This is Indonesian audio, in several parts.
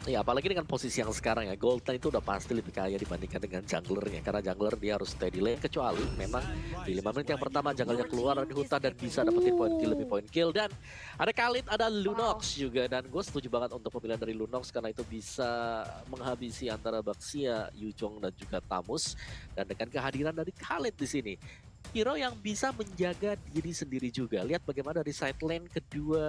Ya apalagi dengan posisi yang sekarang ya, Golden itu udah pasti lebih kaya dibandingkan dengan junglernya. Karena jungler dia harus steady lane, kecuali memang di 5 menit yang pertama junglernya keluar dari hutan dan bisa dapetin poin kill demi poin kill. Dan ada Khalid, ada Wow. Lunox juga. Dan gue setuju banget untuk pemilihan dari Lunox karena itu bisa menghabisi antara Baxia, Yujong, dan juga Tamus. Dan dengan kehadiran dari Khalid di sini, hero yang bisa menjaga diri sendiri juga. Lihat bagaimana dari side lane kedua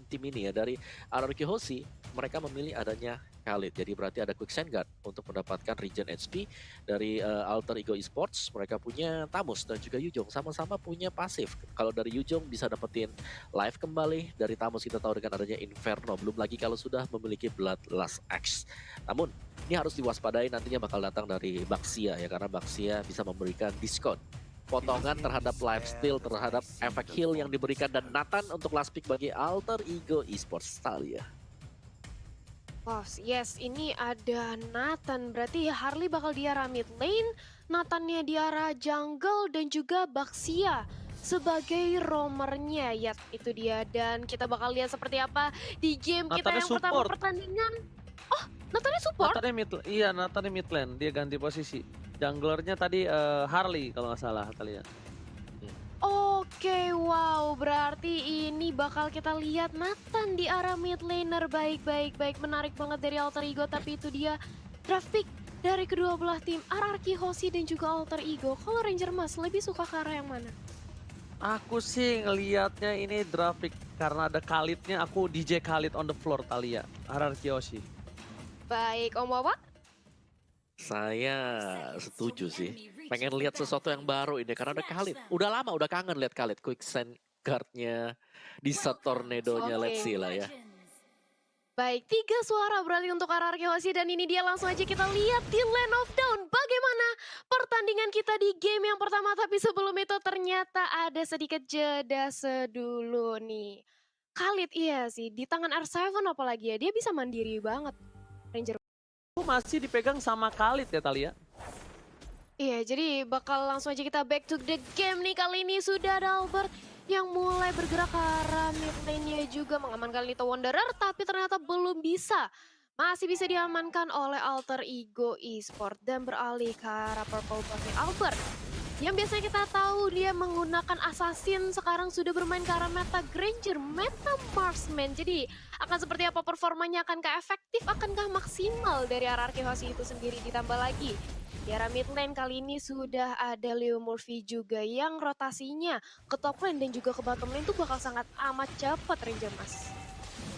tim ini ya, dari RRQ Hoshi, mereka memilih adanya Khalid. Jadi berarti ada Quicksand Guard untuk mendapatkan regen HP dari Alter Ego Esports. Mereka punya Tamus dan juga Yujong. Sama-sama punya pasif. Kalau dari Yujong bisa dapetin live kembali. Dari Tamus kita tahu dengan adanya Inferno. Belum lagi kalau sudah memiliki Bloodlust X. Namun ini harus diwaspadai nantinya bakal datang dari Baxia ya. Karena Baxia bisa memberikan diskon potongan terhadap lifesteal, terhadap efek heal yang diberikan, dan Nathan untuk last pick bagi Alter Ego Esports Talia. Wow, yes, ini ada Nathan. Berarti Harley bakal di arah mid lane, Nathannya di arah jungle, dan juga Baxia sebagai roamernya. Ya, itu dia. Dan kita bakal lihat seperti apa di game kita Nathannya yang pertama support. pertandingan. Oh, Nathannya support? Nathannya mid lane, dia ganti posisi. Junglernya tadi Harley kalau nggak salah Talia. Oke, wow. Berarti ini bakal kita lihat Nathan di arah mid laner. Baik. Menarik banget dari Alter Ego. Tapi itu dia draft pick dari kedua belah tim. RRQ Hoshi dan juga Alter Ego. Kalau Ranger Mas lebih suka ke arah yang mana? Aku sih ngelihatnya ini draft pick karena ada Khalidnya, aku DJ Khalid on the floor Talia. RR Kyoshi. Baik, Om Wawa? Saya setuju sih. Pengen lihat sesuatu yang baru ini karena ada Khalid. Udah lama udah kangen lihat Khalid Quicksand Guard-nya di set tornadonya, let's see lah ya. Baik, 3 suara berarti untuk RRQ Hoshi, dan ini dia langsung aja kita lihat di Land of Dawn. Bagaimana pertandingan kita di game yang pertama, tapi sebelum itu ternyata ada sedikit jeda sedulu nih. Khalid, iya sih, di tangan R7 apalagi ya, dia bisa mandiri banget. Ranger. Aku masih dipegang sama Khalid ya Talia. Iya, jadi bakal langsung aja kita back to the game nih. Kali ini sudah ada Albert yang mulai bergerak ke arah mid lane-nya juga mengamankan Little Wanderer, tapi ternyata belum bisa. Masih bisa diamankan oleh Alter Ego Esports dan beralih ke arah purple buff Albert. Yang biasanya kita tahu dia menggunakan assassin, sekarang sudah bermain ke arah meta Granger, meta Marksman. Jadi akan seperti apa performanya, akankah efektif, akankah maksimal dari RRQ Hoshi itu sendiri. Ditambah lagi di arah mid lane kali ini sudah ada Leo Murphy juga yang rotasinya ke top lane dan juga ke bottom lane itu bakal sangat amat cepat, Ranger Mas.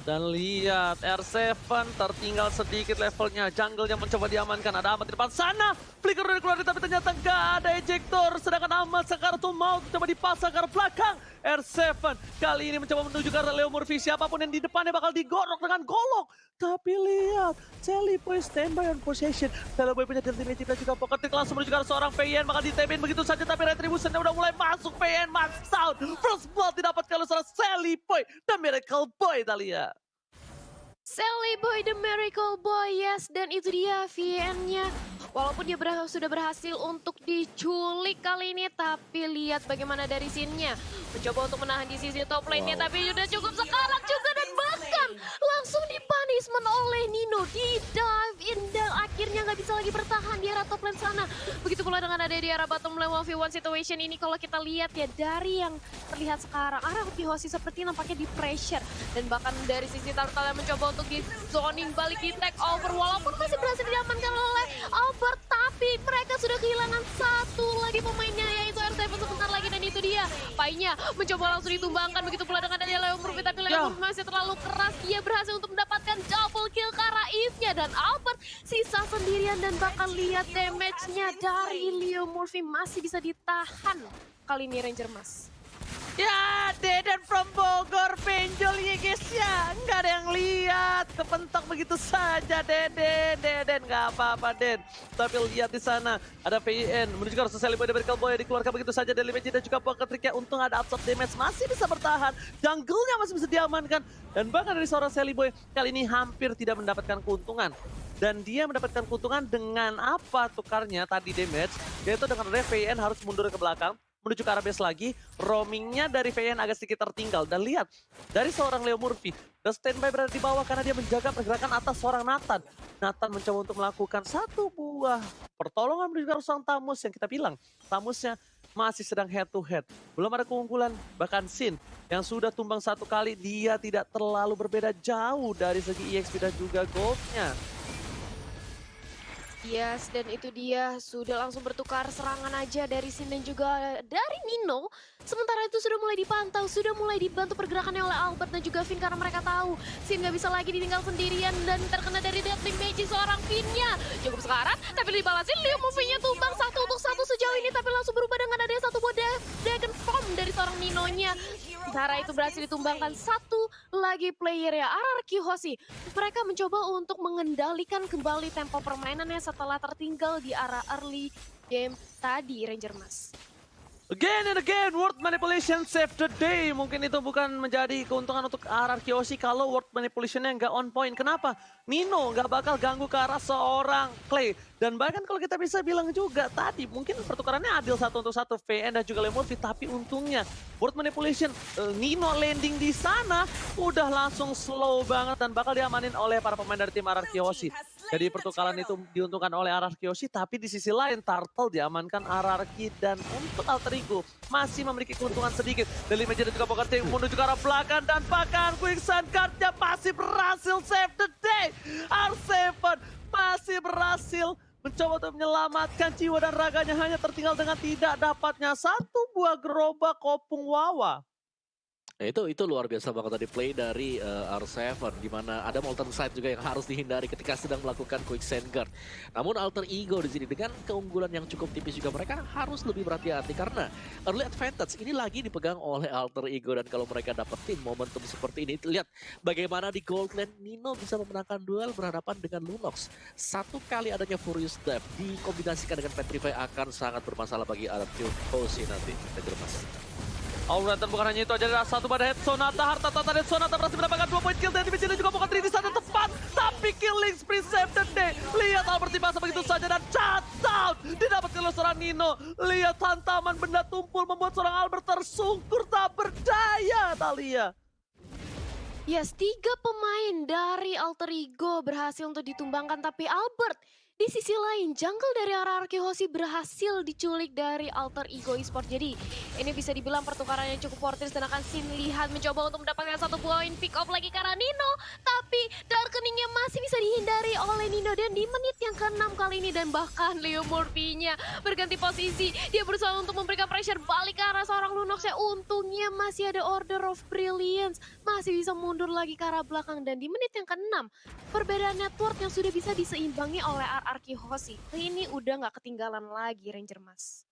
Dan lihat R7 tertinggal sedikit levelnya. Jungle yang mencoba diamankan. Ada Ahmad di depan sana. Flicker udah keluar tapi ternyata nggak ada ejector. Sedangkan Ahmad sekarang tuh mau coba dipasang ke arah belakang. R7 kali ini mencoba menuju ke arah Leo Murphy. Siapapun yang di depannya bakal digorok dengan golok. Tapi lihat, Sally Boy standby on possession. Sally Boy punya Delta Magic dan juga Pocket Trick langsung menuju ke arah seorang PN. Bakal ditemin begitu saja, tapi Retribution udah mulai masuk. PN max out. First blood didapatkan oleh seorang Sally Boy. The Miracle Boy, Talia. Sally Boy, the Miracle Boy, yes. Dan itu dia VN-nya. Walaupun dia sudah berhasil untuk diculik kali ini, tapi lihat bagaimana dari scene-nya. Mencoba untuk menahan di sisi top lane-nya, tapi sudah cukup sekarat juga. Dan bahkan langsung di-punishment oleh Nino. Di-dive in dan akhirnya nggak bisa lagi bertahan di arah top lane sana. Begitu pula dengan ada di arah bottom lane 1v1 situation ini. Kalau kita lihat ya dari yang terlihat sekarang, RRQ Hoshi seperti nampaknya di pressure. Dan bahkan dari sisi Turtle yang mencoba untuk di zoning balik di take over, walaupun masih berhasil diamankan oleh Albert, tapi mereka sudah kehilangan satu lagi pemainnya, yaitu R7 sebentar lagi. Dan itu dia Pai-nya mencoba langsung ditumbangkan, begitu pula dengan dari Leo Murphy, tapi Leo Murphy masih terlalu keras. Dia berhasil untuk mendapatkan double kill ke arah Eve-nya, dan Albert sisa sendirian. Dan bahkan lihat damage-nya dari Leo Murphy masih bisa ditahan kali ini, Ranger Mas. Ya, Deden from Bogor, benjol ya guys ya. Nggak ada yang lihat, kepentok begitu saja Deden nggak apa-apa Den. Tapi lihat di sana ada PIN menuju ke arah Sally Boy, The Miracle Boy dikeluarkan begitu saja dari Magic dan juga Pocket Trick-nya. Untung ada absorb damage, masih bisa bertahan. Jungle-nya masih bisa diamankan. Dan bahkan dari seorang Sally Boy kali ini hampir tidak mendapatkan keuntungan. Dan dia mendapatkan keuntungan dengan apa tukarnya tadi damage, yaitu dengan PIN harus mundur ke belakang. menuju ke arah base lagi. Roamingnya dari VN agak sedikit tertinggal. Dan lihat, dari seorang Leo Murphy, the standby berada di bawah karena dia menjaga pergerakan atas seorang Nathan. Nathan mencoba untuk melakukan satu buah pertolongan menuju ke arah seorang Tamus yang kita bilang. Tamusnya masih sedang head to head. Belum ada keunggulan, bahkan Sin yang sudah tumbang satu kali, dia tidak terlalu berbeda jauh dari segi EXP dan juga goldnya. Yes, dan itu dia sudah langsung bertukar serangan aja dari Sin dan juga dari Nino. Sementara itu sudah mulai dipantau, sudah mulai dibantu pergerakannya oleh Albert dan juga Finn karena mereka tahu Sin nggak bisa lagi ditinggal sendirian dan terkena dari Deadly Magic seorang Finn-nya. Cukup sekarat, tapi dibalasin Leo Murphy-nya tumbang satu untuk satu sejauh ini, tapi langsung berubah dengan adanya satu buah Dragon Form dari seorang Nino-nya. Sementara itu berhasil ditumbangkan satu lagi player ya, RRQ Hoshi. Mereka mencoba untuk mengendalikan kembali tempo permainannya setelah tertinggal di arah early game tadi, Ranger Mas. Again and again, word manipulation save the day. Mungkin itu bukan menjadi keuntungan untuk RRQ Hoshi kalau word manipulationnya nggak on point. Kenapa? Nino nggak bakal ganggu ke arah seorang Clay. Dan bahkan kalau kita bisa bilang juga tadi, mungkin pertukarannya adil satu untuk satu VN dan juga Lemurphy. Tapi untungnya, word manipulation, Nino landing di sana udah langsung slow banget dan bakal diamanin oleh para pemain dari tim RRQ Hoshi. Jadi pertukaran itu diuntungkan oleh RRQ Hoshi, tapi di sisi lain Turtle diamankan RRQ dan untuk Alter Ego masih memiliki keuntungan sedikit. Dari Major dan juga Poker Team menuju ke arah belakang dan bahkan Quicksand Guard-nya masih berhasil save the day. R7 masih berhasil mencoba untuk menyelamatkan jiwa dan raganya, hanya tertinggal dengan tidak dapatnya satu buah gerobak kopung Wawa. Nah, itu luar biasa banget tadi play dari R7, di mana ada Molten Side juga yang harus dihindari ketika sedang melakukan Quicksand Guard. Namun Alter Ego di sini dengan keunggulan yang cukup tipis juga, mereka harus lebih berhati-hati karena early advantage ini lagi dipegang oleh Alter Ego, dan kalau mereka dapetin momentum seperti ini, lihat bagaimana di Gold Lane Nino bisa memenangkan duel berhadapan dengan Lunox. Satu kali adanya Furious Dive dikombinasikan dengan Petrify akan sangat bermasalah bagi RRQ Hoshi nanti. Mas. Alright, dan bukan hanya itu aja, ada satu pada head Sonata, harta tata dan Sonata berhasil mendapatkan 2 poin kill dari Dimensity dan juga Poker 3 di sana tepat. Tapi killing spree save the day. Lihat Albert dibahas begitu saja dan shutdown didapatkan oleh seorang Nino. Lihat hantaman benda tumpul membuat seorang Albert tersungkur tak berdaya, Thalia. Yes, 3 pemain dari Alter Ego berhasil untuk ditumbangkan, tapi Albert di sisi lain, jungle dari RRQ Hoshi berhasil diculik dari Alter Ego Esports. Jadi ini bisa dibilang pertukaran yang cukup worth it, sedangkan Sin lihat mencoba untuk mendapatkan satu poin pick off lagi karena Nino. Tapi darkeningnya masih bisa dihindari oleh Nino dan di menit yang ke-6 kali ini, dan bahkan Leo Murphy-nya berganti posisi. Dia berusaha untuk memberikan pressure balik ke arah seorang Lunox ya. Untungnya masih ada Order of Brilliance, masih bisa mundur lagi ke arah belakang, dan di menit yang ke-6 perbedaan network yang sudah bisa diseimbangi oleh RRQ Hoshi. Ini udah nggak ketinggalan lagi, Ranger Mas.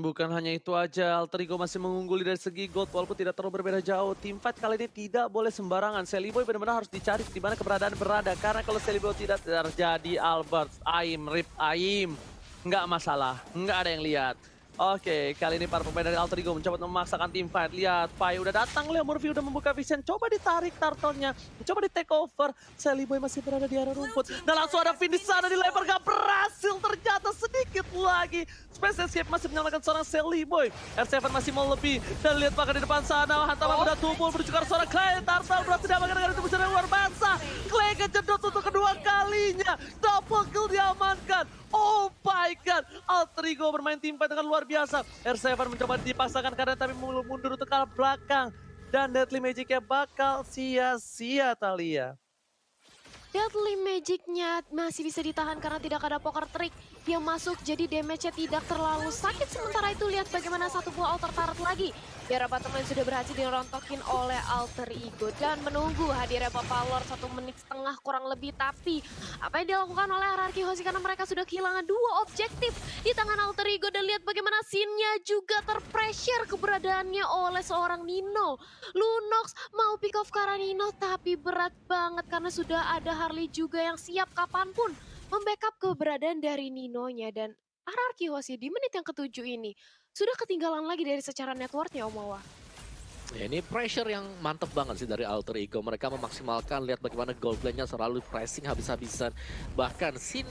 Bukan hanya itu aja, Alter Ego masih mengungguli dari segi gold walaupun tidak terlalu berbeda jauh. Teamfight kali ini tidak boleh sembarangan. Sellyboy benar-benar harus dicari di mana keberadaan berada, karena kalau Sellyboy tidak terjadi, Albert, Aim, Rip, Aim, nggak masalah, nggak ada yang lihat. Oke, kali ini para pemain dari Alter Ego mencoba memaksakan tim fight. Lihat, Pai udah datang, Leo Murphy udah membuka vision. Coba ditarik turtle-nya, coba di take over. Sellyboy masih berada di area rumput. Dan langsung ada Finn di sana, dilempar, gak berhasil ternyata sedikit lagi. Space Escape masih menyelamatkan seorang Sellyboy. R7 masih mau lebih. Dan lihat bahkan di depan sana, hantaman udah tumpul menuju ke arah seorang Clay. Turtle berhasil diamankan dengan itu yang luar biasa. Clay kejedot untuk kedua kalinya. Double kill diamankan. Oh my god, Alter Ego bermain tim fight dengan luar biasa. R7 mencoba dipaksakan karena tapi mundur untuk ke arah belakang. Dan Deadly Magic-nya bakal sia-sia, Thalia. Deadly Magic-nya masih bisa ditahan karena tidak ada Poker Trick yang masuk, jadi damage-nya tidak terlalu sakit. Sementara itu lihat bagaimana satu buah Alter Turret lagi. Biar teman sudah berhasil dirontokin oleh Alter Ego dan menunggu hadirnya Papa Lord 1 menit setengah kurang lebih. Tapi apa yang dilakukan oleh RRQ Hoshi karena mereka sudah kehilangan 2 objektif di tangan Alter Ego, dan lihat bagaimana Sin-nya juga terpressure keberadaannya oleh seorang Nino. Lunox mau pick off karena Nino tapi berat banget karena sudah ada Harley juga yang siap kapanpun membackup keberadaan dari Nino-nya. Dan RRQ Hoshi di menit yang ke-7 ini sudah ketinggalan lagi dari secara networknya, Om Wawa. Ya, ini pressure yang mantep banget sih dari Alter Ego. Mereka memaksimalkan, lihat bagaimana gold lane-nya selalu pressing habis-habisan. Bahkan Sin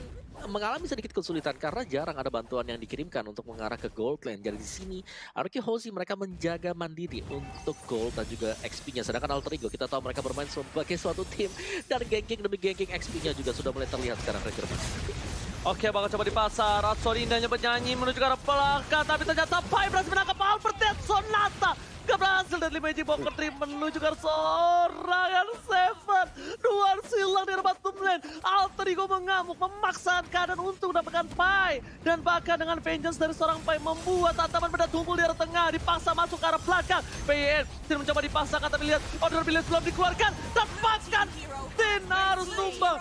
mengalami sedikit kesulitan karena jarang ada bantuan yang dikirimkan untuk mengarah ke gold lane. Jadi di sini Arki Hoshi mereka menjaga mandiri untuk gold dan juga XP-nya. Sedangkan Alter Ego kita tahu mereka bermain sebagai suatu tim dan ganking demi ganking XP-nya juga sudah mulai terlihat sekarang Ranger Mas. Oke, bakal coba di pasar. Ratsori indahnya bernyanyi menuju ke arah belakang, tapi ternyata Pai berhasil menangkap Albert dan Sonata. Gak berhasil dari Magic Poker Tree menuju ke arah serangan Seven. Dua silang di bottom lane. Alter Ego mengamuk, memaksakan keadaan untuk mendapatkan Pai. Dan bahkan dengan vengeance dari seorang Pai membuat tataman benda tumpul di arah tengah. Dipaksa masuk ke arah belakang. PN tidak mencoba dipaksakan, tapi lihat order village belum dikeluarkan. Tepaskan. Tin harus tumbang.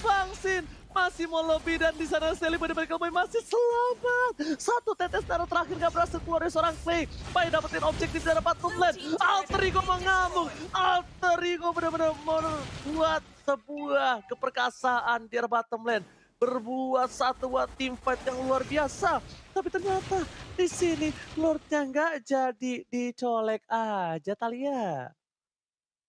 Bangsin. Masih mau lebih dan di sana Sally pada mereka masih selamat. Satu tetes darah terakhir gak berhasil keluar dari seorang Clay. Pai dapetin objektif dari bottom lane. Alter Ego mengamuk. Alter Ego benar-benar membuat sebuah keperkasaan di bottom lane. Berbuat satu buat team fight yang luar biasa. Tapi ternyata di sini Lordnya nggak jadi dicolek aja Talia.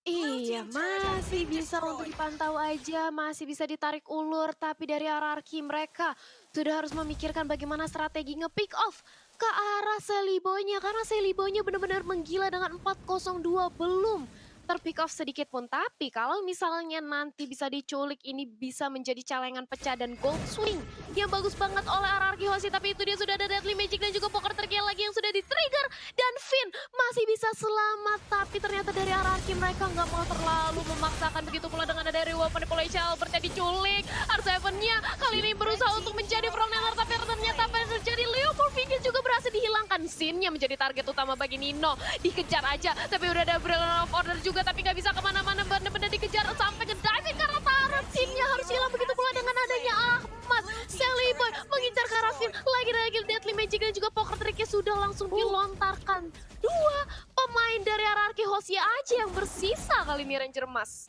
Iya, masih bisa untuk dipantau aja, masih bisa ditarik ulur, tapi dari hierarki mereka sudah harus memikirkan bagaimana strategi nge-pick off ke arah Sally Boy-nya, karena Sally Boy-nya benar-benar menggila dengan 402 belum terpick off sedikit pun. Tapi kalau misalnya nanti bisa diculik, ini bisa menjadi celengan pecah dan gold swing yang bagus banget oleh Ararki Hoshi. Tapi itu dia sudah ada Deadly Magic dan juga Poker terkial lagi yang sudah di-trigger. Dan Finn masih bisa selamat, tapi ternyata dari Ararki mereka nggak mau terlalu memaksakan. Begitu pula dengan ada dari Weapon Manipulation, Albert yang diculik. R7-nya kali ini berusaha untuk menjadi frontliner, tapi ternyata apa yang terjadi? Leo Morpheus juga berhasil dihilangkan. Sin-nya menjadi target utama bagi Nino. Dikejar aja, tapi udah ada Brilliant of Order juga, tapi nggak bisa kemana-mana, benar-benar dikejar sampai ke diving karena taruh Sin-nya harus hilang. Begitu pula dengan adanya Ahmad. Sally Boy mengincar ke arah Finn. Lagi-lagi Deadly Magic dan juga Poker Trick-nya sudah langsung dilontarkan. Dua pemain dari Ararki Hoshi aja yang bersisa kali ini Ranger Mas.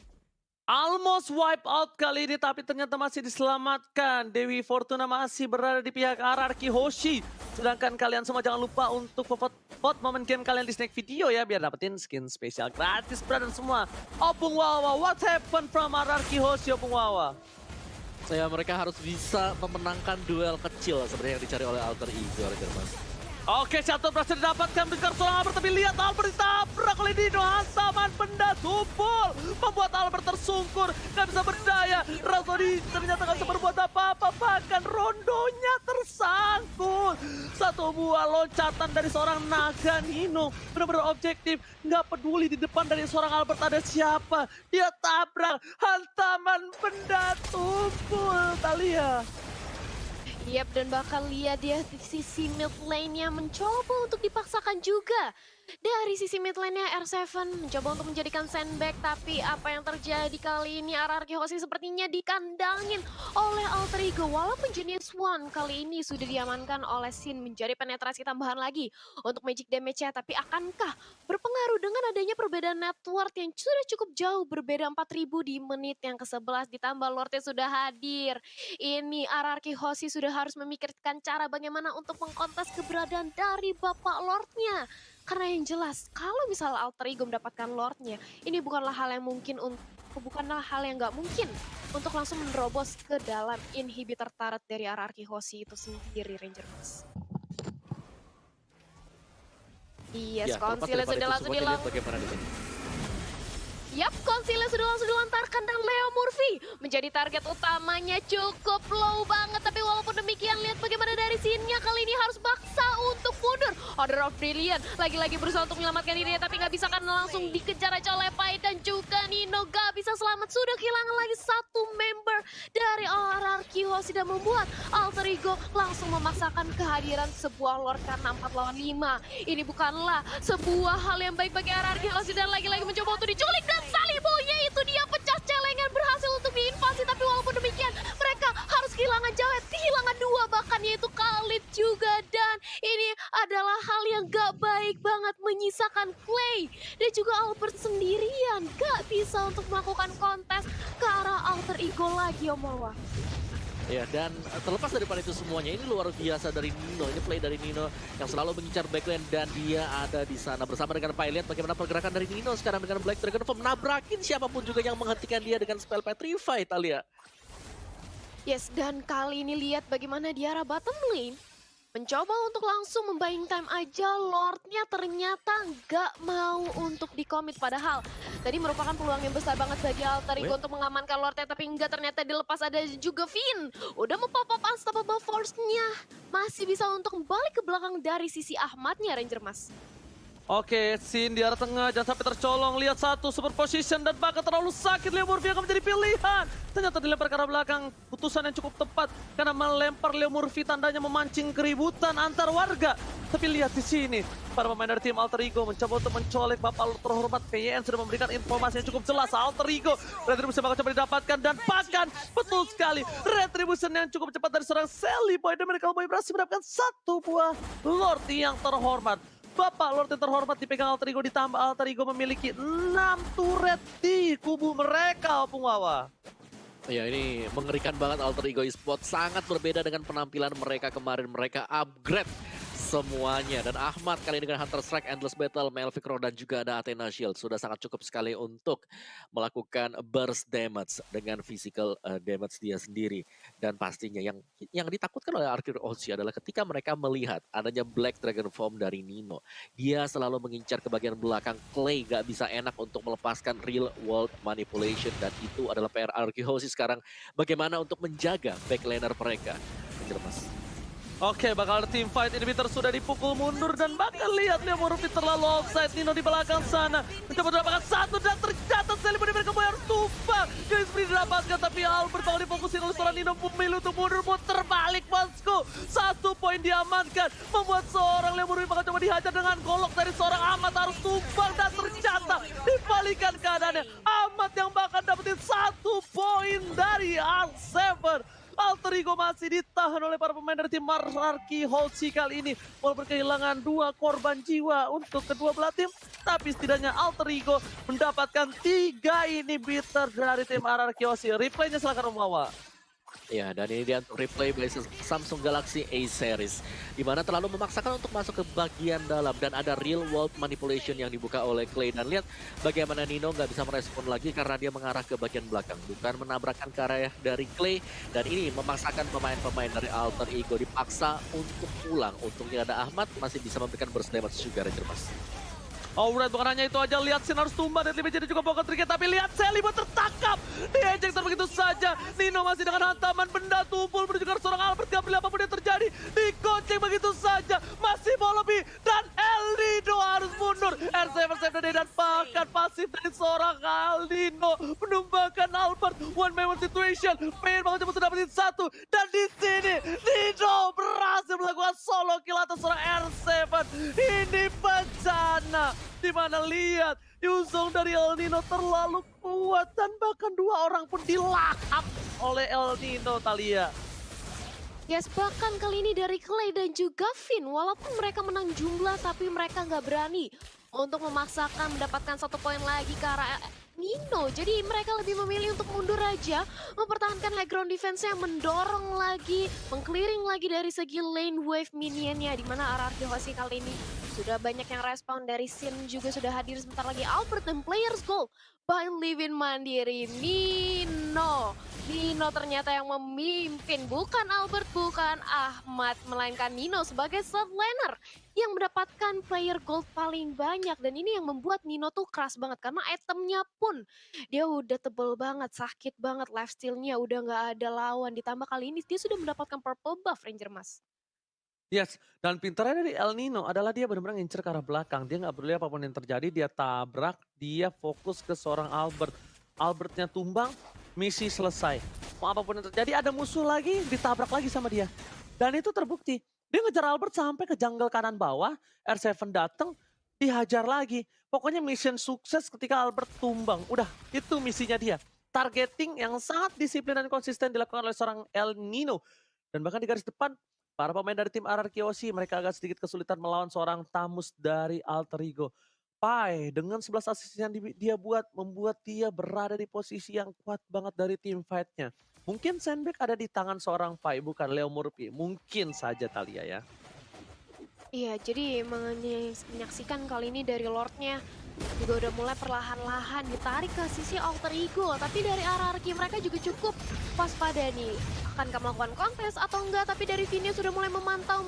Almost wipe out kali ini, tapi ternyata masih diselamatkan. Dewi Fortuna masih berada di pihak Ararki Hoshi. Sedangkan kalian semua jangan lupa untuk vote momen game kalian di snack video ya, biar dapetin skin spesial gratis, brother semua. Opung Wawa, what happened from Ararki Hoshi, Opung Wawa? Mereka harus bisa memenangkan duel kecil sebenarnya yang dicari oleh Alter Ego, Ranger Mas. Oke, satu berhasil didapatkan besar seorang Albert, tapi lihat Albert ditabrak oleh Dino. Hantaman benda tumpul membuat Albert tersungkur, gak bisa berdaya. Razodi ternyata gak bisa berbuat apa-apa, bahkan rondonya tersangkut. Satu buah loncatan dari seorang naga Nino, benar-benar objektif, gak peduli di depan dari seorang Albert ada siapa. Dia tabrak, hantaman benda tumpul, Talia. Yap, dan bahkan lihat dia di sisi mid lane-nya mencoba untuk dipaksakan juga. Dari sisi mid lane-nya R7 mencoba untuk menjadikan sandbag, tapi apa yang terjadi kali ini Ararki Hoshi sepertinya dikandangin oleh Alter Ego. Walaupun Genius One kali ini sudah diamankan oleh Sin menjadi penetrasi tambahan lagi untuk magic damage-nya, tapi akankah berpengaruh dengan adanya perbedaan network yang sudah cukup jauh, berbeda 4000 di menit yang ke-11 ditambah Lordnya sudah hadir. Ini Ararki Hoshi sudah harus memikirkan cara bagaimana untuk mengkontes keberadaan dari Bapak Lordnya. Karena yang jelas, kalau misalnya Alter Ego mendapatkan Lordnya, ini bukanlah hal yang nggak mungkin untuk langsung menerobos ke dalam inhibitor turret dari Ararki Hoshi itu sendiri, Ranger Mas. Yes, konsilnya sudah langsung Yap, konsilnya sudah langsung dilontarkan dan Leo Murphy menjadi target utamanya, cukup low banget. Tapi walaupun demikian, lihat bagaimana dari scene-nya kali ini harus baksa untuk mundur. Order of Brilliant lagi-lagi berusaha untuk menyelamatkan dirinya, tapi nggak bisa karena langsung dikejar aja oleh Pai dan juga Nino. Gak bisa selamat, sudah kehilangan lagi satu member dari Ararki Hoshi dan membuat Alter Ego langsung memaksakan kehadiran sebuah Lord karena 4 lawan 5. Ini bukanlah sebuah hal yang baik bagi Ararki Hoshi dan lagi-lagi mencoba untuk diculik dan Sally Boy-nya itu dia pecah celengan, berhasil untuk diinvasi. Tapi walaupun demikian mereka harus kehilangan Jawet, kehilangan dua bahkan yaitu Khalid juga. Dan ini adalah hal yang gak baik banget, menyisakan Clay dan juga Albert sendirian, gak bisa untuk melakukan kontes ke arah Alter Ego lagi, Om Wawa. Ya, dan terlepas daripada itu semuanya, ini luar biasa dari Nino. Ini play dari Nino yang selalu mengincar backlane dan dia ada di sana bersama dengan Pai. Lihat bagaimana pergerakan dari Nino sekarang dengan Black Dragon Form nabrakin siapapun juga yang menghentikan dia dengan spell Petrify, Talia. Yes, dan kali ini lihat bagaimana di arah bottom lane. Mencoba untuk langsung membuying time aja, Lordnya ternyata nggak mau untuk di-commit. Padahal tadi merupakan peluang yang besar banget bagi Alter Ego untuk mengamankan Lordnya, tapi nggak, ternyata dilepas. Ada juga Finn. Udah mau-pop up Unstoppable Force-nya. Masih bisa untuk balik ke belakang dari sisi Ahmadnya, Ranger Mas. Oke, Sin di arah tengah, jangan sampai tercolong. Lihat satu, super position, dan bahkan terlalu sakit. Leo Murphy akan menjadi pilihan. Ternyata dilempar ke arah belakang. Putusan yang cukup tepat. Karena melempar Leo Murphy tandanya memancing keributan antar warga. Tapi lihat di sini, para pemain dari tim Alter Ego mencoba untuk mencolek Bapak terhormat. PYN sudah memberikan informasi yang cukup jelas. Alter Ego, Retribution bakal coba didapatkan. Dan bahkan, betul sekali, Retribution yang cukup cepat dari seorang Sally Boy. Dan Miracle Boy berhasil mendapatkan satu buah Lord yang terhormat. Bapak Lord yang terhormat dipegang Alter Ego, ditambah Alter Ego memiliki 6 turret di kubu mereka, Opung Wawa. Ya, ini mengerikan banget Alter Ego Esports. Sangat berbeda dengan penampilan mereka kemarin. Mereka upgrade semuanya. Dan Ahmad kali ini dengan Hunter Strike, Endless Battle, Melvic Roar, dan juga ada Athena Shield. Sudah sangat cukup sekali untuk melakukan burst damage dengan physical damage dia sendiri. Dan pastinya yang ditakutkan oleh Arcade Oshi adalah ketika mereka melihat adanya Black Dragon Form dari Nino. Dia selalu mengincar ke bagian belakang. Clay gak bisa enak untuk melepaskan real world manipulation. Dan itu adalah PR Arcade Oshi sekarang. Bagaimana untuk menjaga backlaner mereka. Mas. Oke, bakal ada team fight. Inhibitor sudah dipukul mundur dan bahkan lihat Leo Murphy terlalu offside. Nino di belakang sana mencoba mendapatkan satu dan tercatat Sally Boy mereka harus tumpah. Guys, didapatkan tapi Albert bakal difokusin oleh seorang Nino, memilih untuk mundur, muter balik bosku. 1 poin diamankan, membuat seorang Leo Murphy bakal coba dihajar dengan golok dari seorang Ahmad, harus tumpang dan tercatat dibalikan keadaannya. Ahmad yang bakal dapetin 1 poin dari R7. Alter Ego masih ditahan oleh para pemain dari tim Arki Hoshi kali ini. Walaupun kehilangan 2 korban jiwa untuk kedua belah tim, tapi setidaknya Alter Ego mendapatkan 3 inhibitor dari tim Arki Hoshi. Replaynya silakan Rumawa. Ya, dan ini dia untuk replay by Samsung Galaxy A Series. Di mana terlalu memaksakan untuk masuk ke bagian dalam. Dan ada real world manipulation yang dibuka oleh Clay. Dan lihat bagaimana Nino nggak bisa merespon lagi karena dia mengarah ke bagian belakang. Bukan menabrakkan ke arah dari Clay. Dan ini memaksakan pemain-pemain dari Alter Ego dipaksa untuk pulang. Untungnya ada Ahmad masih bisa memberikan burst damage juga, Ranger Mas. Alright, bukan hanya itu aja, lihat Sin harus tumbang dan jadi juga pocket trigger, tapi lihat Sally Boy tertangkap, diejek begitu saja. Nino masih dengan hantaman benda tumpul menuju ke seorang Albert, gak peduli apapun yang terjadi, dikoceng begitu saja, masih mau lebih, dan El Nino harus mundur. R7 save the day dan bahkan pasif dari seorang El Nino menumbangkan Albert. One man one situation, pengen banget coba sudah dapetin 1, dan di sini Nino berhasil melakukan solo kill atas seorang R7. Ini bencana. Dimana lihat Yuzong dari El Nino terlalu kuat dan bahkan 2 orang pun dilahap oleh El Nino, Talia. Yes, bahkan kali ini dari Clay dan juga Finn, walaupun mereka menang jumlah tapi mereka nggak berani untuk memaksakan mendapatkan 1 poin lagi ke arah Nino. Jadi mereka lebih memilih untuk mundur aja, mempertahankan high ground defense-nya, mendorong lagi, meng-clearing lagi dari segi lane wave minionnya, di mana RRQ Hoshi kali ini sudah banyak yang respon. Dari Sin juga sudah hadir sebentar lagi. Albert dan players goal by Livin Mandiri. Nino ternyata yang memimpin, bukan Albert, bukan Ahmad, melainkan Nino sebagai third laner yang mendapatkan player gold paling banyak. Dan ini yang membuat Nino tuh keras banget karena itemnya pun dia udah tebel banget, sakit banget, lifesteal-nya udah nggak ada lawan. Ditambah kali ini dia sudah mendapatkan purple buff, Ranger Mas. Yes, dan pintarnya dari El Nino adalah dia benar-benar ngincer ke arah belakang. Dia nggak peduli apapun yang terjadi, dia tabrak, dia fokus ke seorang Albert. Albertnya tumbang, misi selesai. Mau apapun yang terjadi, ada musuh lagi, ditabrak lagi sama dia. Dan itu terbukti. Dia ngejar Albert sampai ke jungle kanan bawah, R7 datang, dihajar lagi. Pokoknya mission sukses ketika Albert tumbang. Udah, itu misinya dia. Targeting yang sangat disiplin dan konsisten dilakukan oleh seorang El Nino. Dan bahkan di garis depan, para pemain dari tim RRQ Hoshi mereka agak sedikit kesulitan melawan seorang Tamus dari Alter Ego. Pai dengan 11 assist yang dia buat, membuat dia berada di posisi yang kuat banget dari tim fight-nya. Mungkin sandbag ada di tangan seorang Pai, bukan Leo Murphy. Mungkin saja Thalia ya. Iya, jadi menyaksikan kali ini dari Lordnya juga udah mulai perlahan-lahan ditarik ke sisi alter ego. Tapi dari RRQ mereka juga cukup waspada nih. Akankah melakukan kontes atau enggak? Tapi dari Vinny sudah mulai memantau,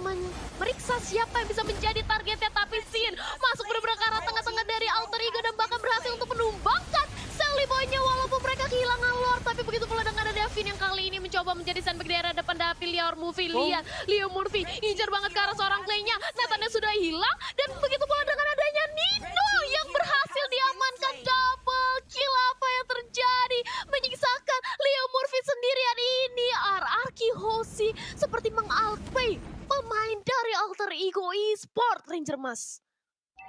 meriksa siapa yang bisa menjadi targetnya. Tapi Sin masuk benar-benar ke arah tengah-tengah dari alter ego dan bahkan berhasil untuk menumbangkan Sally Boy-nya walaupun mereka kehilangan Lord. Tapi begitu pula dengan ada Davin yang kali ini mencoba menjadi sandbag di area depan. Tapi Leo Murphy, lihat Leo Murphy incar banget ke arah seorang Clay-nya. Nathannya sudah hilang dan begitu pula dengan adanya Nino yang berhasil diamankan. Double kill, apa yang terjadi? Menyiksakan Leo Murphy sendirian ini. RRQ Hoshi seperti mengalpay pemain dari alter ego e-sport Ranger Mas.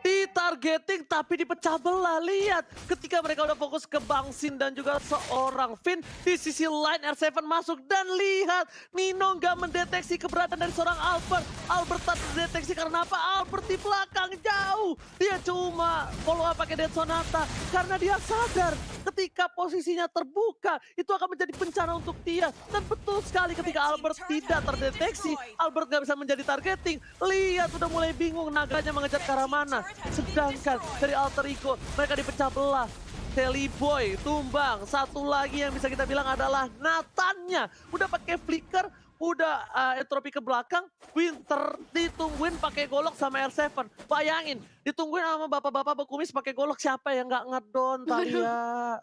Ditargeting tapi dipecah belah. Lihat ketika mereka udah fokus ke Bang Sin dan juga seorang Finn. Di sisi lain R7 masuk dan lihat Nino nggak mendeteksi keberadaan dari seorang Albert. Albert tak terdeteksi karena apa? Albert di belakang jauh. Dia cuma follow up pakai Dead Sonata karena dia sadar ketika posisinya terbuka itu akan menjadi bencana untuk dia. Dan betul sekali ketika Albert tidak terdeteksi, Albert nggak bisa menjadi targeting. Lihat udah mulai bingung naganya mengejar ke arah mana. Sedangkan dari alter ego mereka dipecah belah. Sally Boy tumbang. Satu lagi yang bisa kita bilang adalah Nathannya. Udah pakai flicker, udah entropi ke belakang. Winter ditungguin pakai golok sama R7. Bayangin, ditungguin sama bapak-bapak berkumis pakai golok. Siapa yang nggak ngedon, Thalia?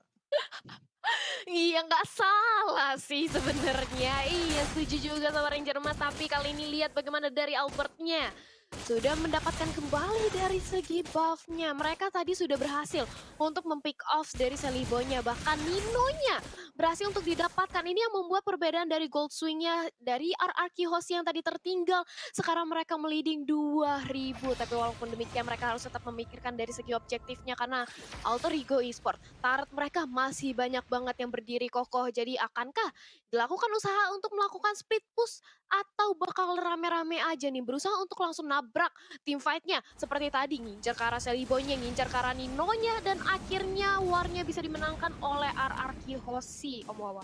Iya nggak salah sih sebenarnya. Iya setuju juga sama Ranger Mas. Tapi kali ini lihat bagaimana dari Albertnya. Sudah mendapatkan kembali dari segi buff-nya. Mereka tadi sudah berhasil untuk mempick off dari Sally Boy-nya. Bahkan Nino-nya berhasil untuk didapatkan. Ini yang membuat perbedaan dari gold swing-nya dari RRQ Hoshi yang tadi tertinggal. Sekarang mereka meliding 2000. Tapi walaupun demikian mereka harus tetap memikirkan dari segi objektifnya. Karena alter ego e-sport, turret mereka masih banyak banget yang berdiri kokoh. Jadi akankah dilakukan usaha untuk melakukan split push? Atau bakal rame-rame aja nih berusaha untuk langsung nabrak tim fight-nya seperti tadi ngincar ke arah Sally Boy-nya, ngincar ke arah Nino-nya dan akhirnya war-nya bisa dimenangkan oleh RRQ Hoshi, Om Wawa.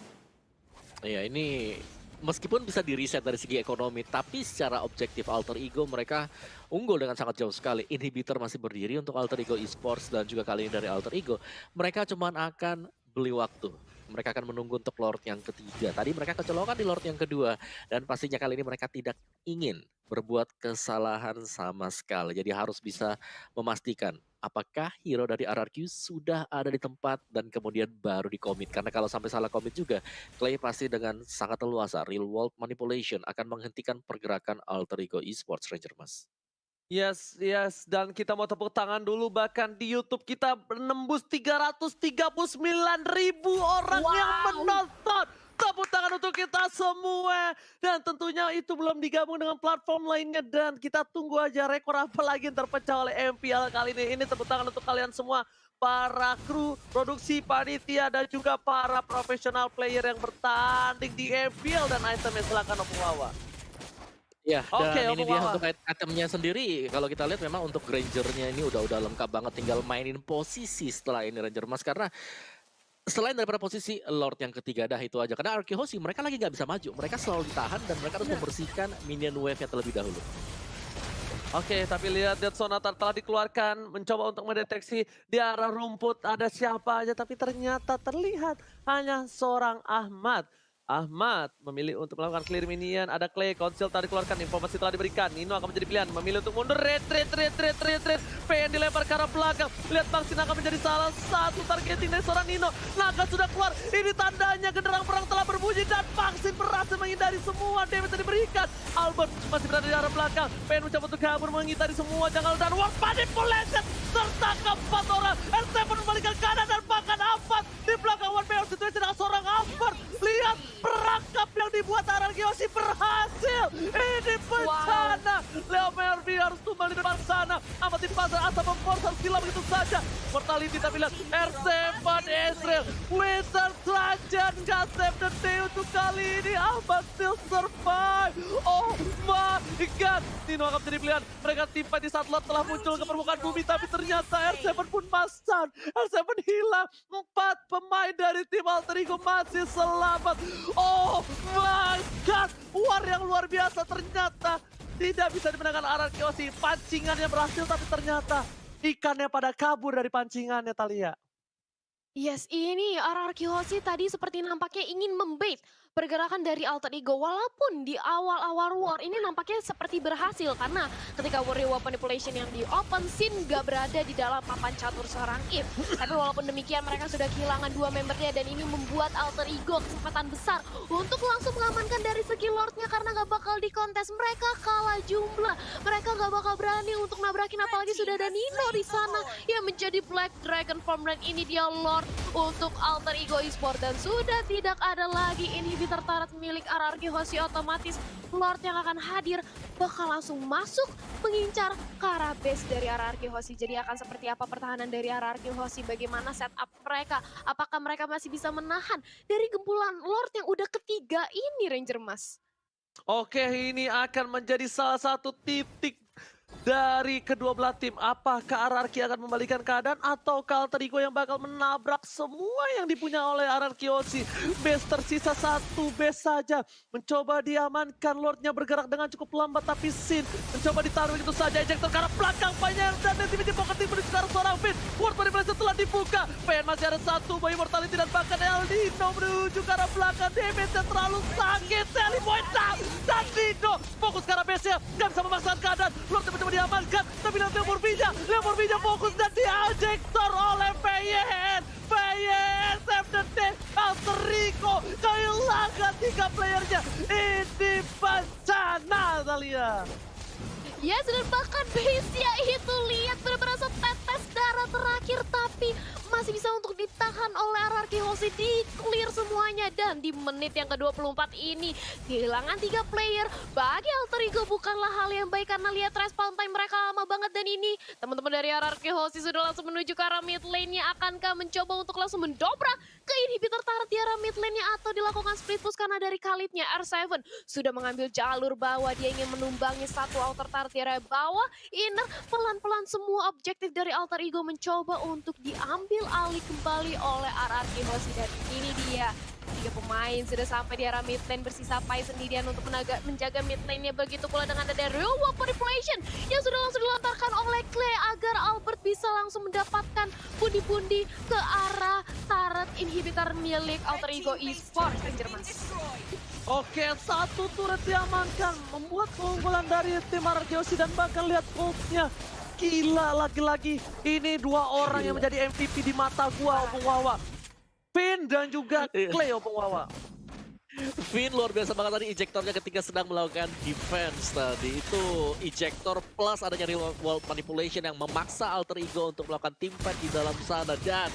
Iya, ini meskipun bisa di-reset dari segi ekonomi, tapi secara objektif alter ego mereka unggul dengan sangat jauh sekali. Inhibitor masih berdiri untuk alter ego esports dan juga kali ini dari alter ego mereka cuman akan beli waktu. Mereka akan menunggu untuk Lord yang ketiga. Tadi mereka kecolokan di Lord yang kedua. Dan pastinya kali ini mereka tidak ingin berbuat kesalahan sama sekali. Jadi harus bisa memastikan apakah hero dari RRQ sudah ada di tempat dan kemudian baru dikomit. Karena kalau sampai salah komit juga, Clay pasti dengan sangat leluasa real world manipulation akan menghentikan pergerakan alter ego esports Ranger Mas. Yes, yes. Dan kita mau tepuk tangan dulu bahkan di YouTube kita menembus 339.000 orang yang menonton. Tepuk tangan untuk kita semua. Dan tentunya itu belum digabung dengan platform lainnya. Dan kita tunggu aja rekor apa lagi yang terpecah oleh MPL kali ini. Ini tepuk tangan untuk kalian semua. Para kru, produksi, panitia, dan juga para profesional player yang bertanding di MPL. Dan itemnya silakan Om Wawa. Ya, Oke, dan ini dia Wawa. untuk itemnya sendiri. Kalau kita lihat memang untuk Rangernya ini udah lengkap banget. Tinggal mainin posisi setelah ini Ranger Mas. Karena selain daripada posisi Lord yang ketiga dah itu aja. Karena RRQ Hoshi mereka lagi nggak bisa maju. Mereka selalu ditahan dan mereka harus membersihkan minion wave-nya terlebih dahulu. Oke, tapi lihat Dead Sonata telah dikeluarkan. Mencoba untuk mendeteksi di arah rumput ada siapa aja. Tapi ternyata terlihat hanya seorang Ahmad. Ahmad memilih untuk melakukan clear minion. Ada Clay, Konsil telah dikeluarkan, informasi telah diberikan. Nino akan menjadi pilihan, memilih untuk mundur. Retreat. PN dilempar ke arah belakang. Lihat Bang Sin akan menjadi salah satu targeting dari seorang Nino. Naga sudah keluar, ini tandanya genderang perang telah berbunyi. Dan Bang Sin berhasil menghindari semua damage yang diberikan. Albert masih berada di arah belakang. PN mencoba untuk kabur menghindari semua janggal. Dan War Manipulation serta keempat orang. R7 membalikan kanan dan bahkan Ahmad di belakang One Player Situation dengan seorang Ahmad. Lihat perangkap yang dibuat RRQ Hoshi berhasil. Ini bencana. Leo Murphy harus tumbang di depan sana. Amat di pasar asal memforce harus gila begitu saja. Mortality tapi lihat R7 Ezreal, Wizard Trajan, Kasep dan Theo untuk kali ini Alba still survive. Oh my god, Nino akan menjadi pilihan. Mereka timpa di saat Lord telah muncul ke permukaan bumi, tapi ternyata R7 pun masan. R7 hilang, 4 pemain dari tim Alter Ego masih selamat. Oh my god, war yang luar biasa ternyata tidak bisa dimenangkan Ararkiosi. Pancingannya berhasil tapi ternyata ikannya pada kabur dari pancingannya, Thalia. Yes, ini RRQ Hoshi tadi seperti nampaknya ingin membait pergerakan dari Alter Ego. Walaupun di awal-awal war ini nampaknya seperti berhasil. Karena ketika Warrior Manipulation yang di open scene gak berada di dalam papan catur seorang If. Tapi walaupun demikian mereka sudah kehilangan 2 membernya. Dan ini membuat Alter Ego kesempatan besar untuk langsung mengamankan dari segi Lordnya. Karena gak bakal dikontes, mereka kalah jumlah. Mereka gak bakal berani untuk nabrakin, apalagi sudah ada Nino di sana yang menjadi Black Dragon Form. Dan ini dia Lord untuk Alter Ego Esports. Dan sudah tidak ada lagi inhibitor turret milik RRQ Hoshi. Otomatis Lord yang akan hadir bakal langsung masuk mengincar ke arah base dari RRQ Hoshi. Jadi akan seperti apa pertahanan dari RRQ Hoshi, bagaimana setup mereka, apakah mereka masih bisa menahan dari gempulan Lord yang udah ketiga ini, Ranger Mas? Oke, ini akan menjadi salah satu titik dari kedua belah tim. Apakah RRQ akan membalikan keadaan atau Alter Ego yang bakal menabrak semua yang dipunya oleh RRQ Hoshi? Base tersisa 1 base saja. Mencoba diamankan, Lordnya bergerak dengan cukup lambat, tapi Sin mencoba ditaruh itu saja. Ejector ke arah belakang, banyak dan nanti pocket tim menuju ke arah seorang Finn. Ward Manipulation telah dibuka. PN masih ada 1, Boy Immortality dan bahkan Eldino menuju ke arah belakang. Damage-nya terlalu sakit. Sally Boy dan Dino fokus ke arah base-nya. Gak bisa memaksakan keadaan. Lordnya mencoba diamankan, tapi nanti Leon Murphy fokus dan diejector oleh PYN. PYN, Save the Day, Alter Ego kehilangan 3 playernya. Ini bencana, Thalia. Yes, dan bahkan base-nya itu lihat benar-benar setetes darah terakhir, tapi masih bisa untuk ditahan oleh RRQ Hoshi, di-clear semuanya. Dan di menit yang ke-24 ini, kehilangan 3 player bagi Alter Ego bukanlah hal yang baik karena lihat respawn time mereka lama banget. Dan ini teman-teman dari RRQ Hoshi sudah langsung menuju ke arah mid lane-nya. Akankah mencoba untuk langsung mendobrak ke inhibitor turret di arah mid lane-nya atau dilakukan split push karena dari Khalidnya R7 sudah mengambil jalur bawah. Dia ingin menumbangi satu outer turret di area bawah. Inner pelan-pelan semua objektif dari Alter Ego mencoba untuk diambil alih kembali oleh RRQ Hoshi. Dan ini dia 3 pemain sudah sampai di arah mid lane, bersisa Pai sendirian untuk menjaga mid lane-nya. Begitu pula dengan ada Real World Manipulation yang sudah langsung dilontarkan oleh Clay agar Albert bisa langsung mendapatkan pundi-pundi ke arah turret inhibitor milik Alter Ego Esports, Ranger Mas. Oke, 1 turret diamankan, membuat keunggulan dari tim RRQ Hoshi dan bahkan lihat ultnya. Gila, lagi-lagi ini 2 orang yang menjadi MVP di mata gua, Opung Wawa. Finn dan juga Clay, Opung Wawa. Finn luar biasa banget tadi ejectornya ketika sedang melakukan defense tadi. Itu ejector plus adanya real world manipulation yang memaksa Alter Ego untuk melakukan teamfight di dalam sana. Dan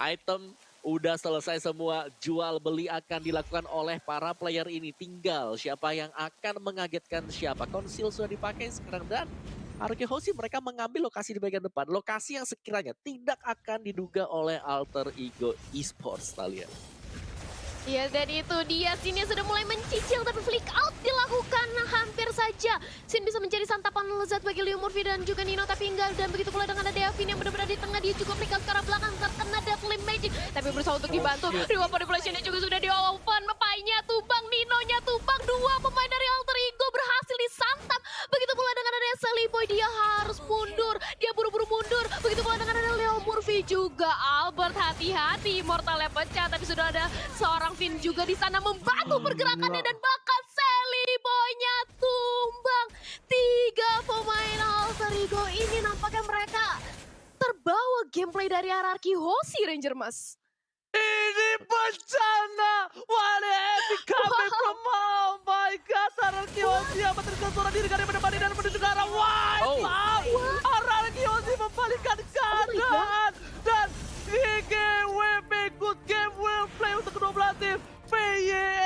item udah selesai semua, jual beli akan dilakukan oleh para player ini. Tinggal siapa yang akan mengagetkan siapa. Konsil sudah dipakai sekarang dan RRQ Hoshi mereka mengambil lokasi di bagian depan. Lokasi yang sekiranya tidak akan diduga oleh Alter Ego Esports, Thalia. Ya, dan itu dia, Sin sudah mulai mencicil tapi flick out dilakukan hampir saja. Sin bisa menjadi santapan lezat bagi Leon Murphy dan juga Nino, tapi enggak. Dan begitu pula dengan ada Devin yang benar-benar di tengah, dia juga flick out ke arah belakang terkena Deathly Magic. Tapi berusaha untuk dibantu. Reward Manipulation-nya juga sudah di-open. Pai-nya tumbang, Nino-nya tumbang. 2 pemain dari Alter Ego berhasil disantap. Begitu pula dengan ada Sally Boy, dia harus mundur. Dia buru-buru mundur. Begitu pula dengan ada Leon Murphy juga. Albert hati-hati, Mortalnya pecah, tapi sudah ada seorang Finn juga di sana membantu pergerakannya dan bahkan Sally Boy-nya tumbang. 3 pemain Alter Ego ini nampaknya mereka terbawa gameplay dari RRQ Hoshi, Ranger Mas. Ini bencana. What epic comeback from oh my god. RRQ Hoshi apa terjadi suara diri dari menemani dan menuju ke arah wipe out. RRQ Hoshi membalikkan keadaan dan GGWP good game well play untuk kedua belah tim. PYN